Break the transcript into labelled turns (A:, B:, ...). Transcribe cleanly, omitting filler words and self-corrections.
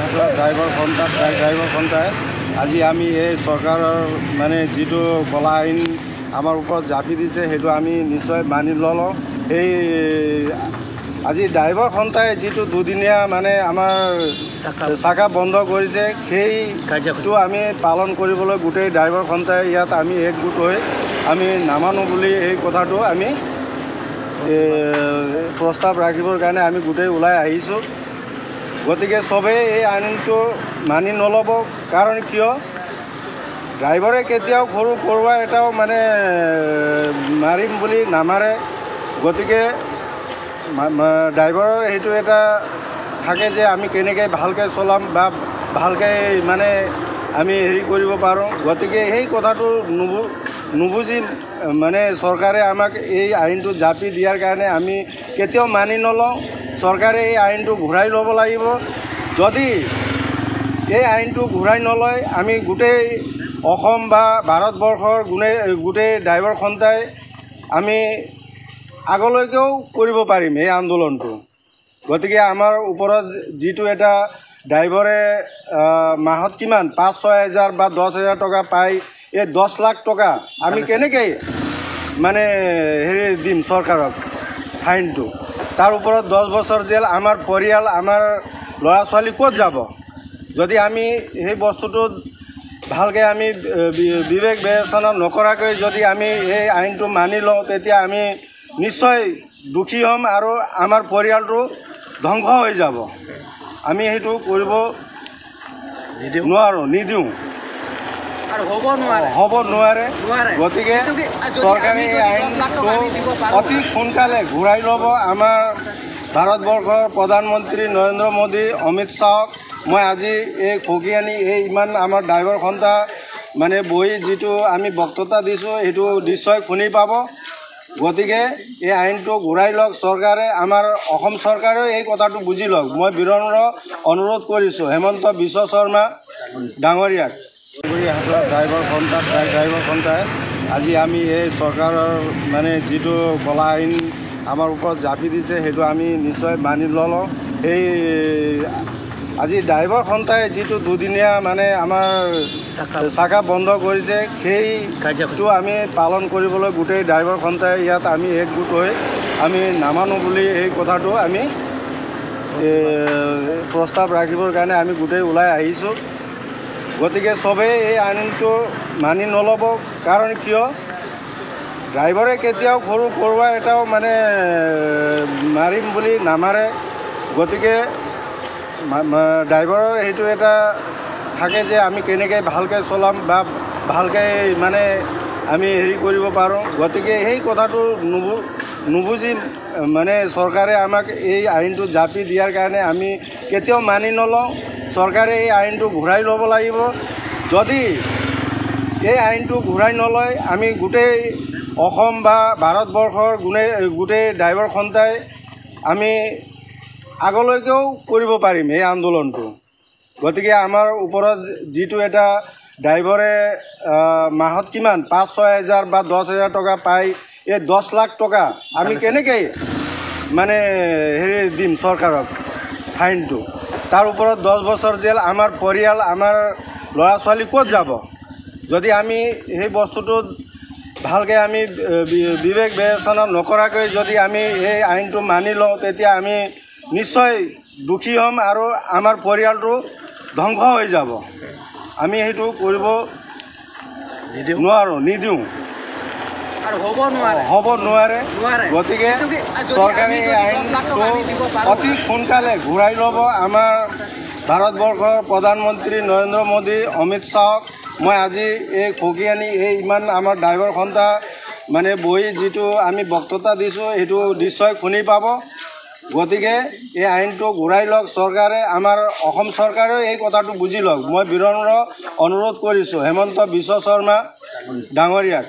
A: হাতৰ ড্ৰাইভাৰ সন্থাই আজি আমি এই চৰকাৰৰ মানে যিটো কলা আইন আমাৰ ওপৰত জাপি দিছে সেইটো আমি নিশ্চয় মানি ল'লোঁ। সেই আজি ড্ৰাইভাৰ সন্থাই যিটো দুদিনীয়া মানে আমাৰ চাকা বন্ধ কৰিছে সেই কাৰ্যটো আমি পালন কৰিবলৈ গোটেই ড্ৰাইভাৰ সন্থাই ইয়াত আমি একগোট হৈ আমি নামানো বুলি এই কথাটো আমি প্ৰস্তাৱ ৰাখিবৰ কাৰণে আমি গোটেই ওলাই আহিছোঁ। গতিকে চবেই এই আইনটো মানি নল'ব। কাৰণ কিয় ড্ৰাইভাৰে কেতিয়াও সৰু পৰুৱা এটাও মানে মাৰিম বুলি নামাৰে। গতিকে ড্ৰাইভাৰৰ সেইটো এটা থাকে যে আমি কেনেকৈ ভালকৈ চলাম বা ভালকৈ মানে আমি হেৰি কৰিব পাৰোঁ। গতিকে সেই কথাটো নুবুজি মানে চৰকাৰে আমাক এই আইনটো জাপি দিয়াৰ কাৰণে আমি কেতিয়াও মানি নলওঁ। চৰকাৰে এই আইনটো ঘূৰাই ল'ব লাগিব। যদি এই আইনটো ঘূৰাই নলয় আমি গোটেই অসম বা ভাৰতবৰ্ষৰ গোটেই ড্ৰাইভাৰ সন্থাই আমি আগলৈকেও কৰিব পাৰিম এই আন্দোলনটো। গতিকে আমাৰ ওপৰত যিটো এটা ড্ৰাইভাৰে মাহত কিমান 5-6 হাজাৰ বা 10 হাজাৰ টকা পায়, এই 10 লাখ টকা আমি কেনেকৈ মানে হেৰি দিম চৰকাৰক ফাইনটো? তাৰ ওপৰত 10 বছৰ জেল, আমাৰ পৰিয়াল আমাৰ ল'ৰা ছোৱালী ক'ত যাব? যদি আমি সেই বস্তুটোত ভালকৈ আমি বিবেক বিবেচনা নকৰাকৈ যদি আমি এই আইনটো মানি লওঁ তেতিয়া আমি নিশ্চয় দুখী হ'ম আৰু আমাৰ পৰিয়ালটো ধ্বংস হৈ যাব। আমি সেইটো কৰিব নিদিওঁ আৰু হ'ব নোৱাৰে। গতিকে চৰকাৰে এই আইনটো অতি সোনকালে ঘূৰাই ল'ব। আমাৰ ভাৰতবৰ্ষৰ প্ৰধানমন্ত্ৰী নৰেন্দ্ৰ মোদী, অমিত শ্বাহক মই আজি এই খকিয়ানি এই ইমান আমাৰ ড্ৰাইভাৰ সন্থা মানে বহি যিটো আমি বক্তৃতা দিছোঁ সেইটো নিশ্চয় শুনি পাব। গতিকে এই আইনটো ঘূৰাই লওক চৰকাৰে। আমাৰ অসম চৰকাৰেও এই কথাটো বুজি লওক। মই বিনম্ৰ অনুৰোধ কৰিছোঁ হেমন্ত বিশ্ব শৰ্মা ডাঙৰীয়াক। হাতৰ ড্ৰাইভাৰ সন্থাই আজি আমি এই চৰকাৰৰ মানে যিটো কলা আইন আমাৰ ওপৰত জাপি দিছে সেইটো আমি নিশ্চয় মানি ল'লোঁ। সেই আজি ড্ৰাইভাৰ সন্থাই যিটো দুদিনীয়া মানে আমাৰ চাকা বন্ধ কৰিছে সেই কাৰ্যটো আমি পালন কৰিবলৈ গোটেই ড্ৰাইভাৰ সন্থাই ইয়াত আমি একগোট হৈ আমি নামানো বুলি এই কথাটো আমি প্ৰস্তাৱ ৰাখিবৰ কাৰণে আমি গোটেই ওলাই আহিছোঁ। গতিকে চবেই এই আইনটো মানি নল'ব। কাৰণ কিয় ড্ৰাইভাৰে কেতিয়াও সৰু পৰুৱা এটাও মানে মাৰিম বুলি নামাৰে। গতিকে ড্ৰাইভাৰৰ সেইটো এটা থাকে যে আমি কেনেকৈ ভালকৈ চলাম বা ভালকৈ মানে আমি হেৰি কৰিব পাৰোঁ। গতিকে সেই কথাটো নুবুজি মানে চৰকাৰে আমাক এই আইনটো জাপি দিয়াৰ কাৰণে আমি কেতিয়াও মানি নলওঁ। চৰকাৰে এই আইনটো ঘূৰাই ল'ব লাগিব। যদি এই আইনটো ঘূৰাই নলয় আমি গোটেই অসম বা ভাৰতবৰ্ষৰ গোটেই ড্ৰাইভাৰ সন্থাই আমি আগলৈকেও কৰিব পাৰিম এই আন্দোলনটো। গতিকে আমাৰ ওপৰত যিটো এটা ড্ৰাইভাৰে মাহত কিমান 5-6 হাজাৰ বা 10 হাজাৰ টকা পায়, এই 10 লাখ টকা আমি কেনেকৈ মানে হেৰি দিম চৰকাৰক ফাইনটো? তাৰ ওপৰত 10 বছৰ জেল, আমাৰ পৰিয়াল আমাৰ ল'ৰা ছোৱালী ক'ত যাব? যদি আমি সেই বস্তুটোত ভালকৈ আমি বিবেক বিবেচনা নকৰাকৈ যদি আমি এই আইনটো মানি লওঁ তেতিয়া আমি নিশ্চয় দুখী হ'ম আৰু আমাৰ পৰিয়ালটো ধ্বংস হৈ যাব। আমি সেইটো কৰিব নিদিওঁ আৰু হ'ব নোৱাৰে। গতিকে চৰকাৰে এই আইনটো অতি সোনকালে ঘূৰাই ল'ব। আমাৰ ভাৰতবৰ্ষৰ প্ৰধানমন্ত্ৰী নৰেন্দ্ৰ মোদী, অমিত শ্বাহক মই আজি এই খকিয়ানি এই ইমান আমাৰ ড্ৰাইভাৰ সন্থা মানে বহি যিটো আমি বক্তৃতা দিছোঁ সেইটো নিশ্চয় শুনি পাব। গতিকে এই আইনটো ঘূৰাই লওক চৰকাৰে। আমাৰ অসম চৰকাৰেও এই কথাটো বুজি লওক। মই বিনম্ৰ অনুৰোধ কৰিছোঁ হেমন্ত বিশ্ব শৰ্মা ডাঙৰীয়াক।